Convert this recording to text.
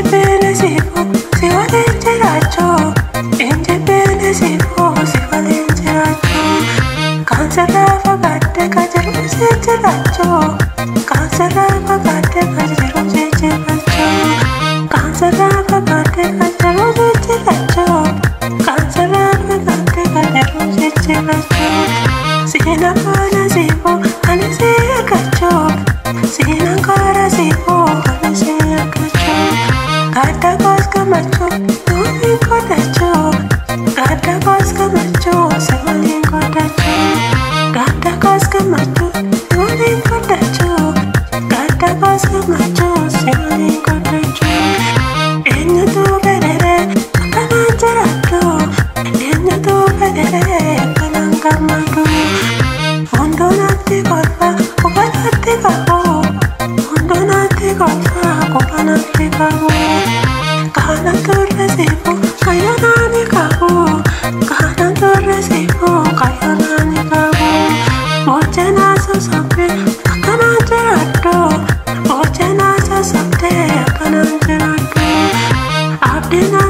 bene si valente raggio, bene si valente raggio. Cancella fagate cagero se raggio, cancella fagate cagero se raggio, cancella fagate cagero se raggio, cancella fagate cagero se raggio. Sina mana si ane si caccio, sina ancora si ane si caccio. Gata cosca macho, non mi codacho. Gata cosca macho, se vuole codacho. Gata cosca macho, non mi codacho. Gata cosca macho, se vuole codacho. Egna tu vedere, canangerato. Egna tu vedere, canangamado. Fondo nati colpa, copa nati cavo. Fondo nati colpa, copa nati cavo. Kana torre sipo, kaya nani cavo. Kana torre sipo, kaya nani cavo. Oche nasa sape, akana gelato. Oche nasa sape, akana gelato. Abdina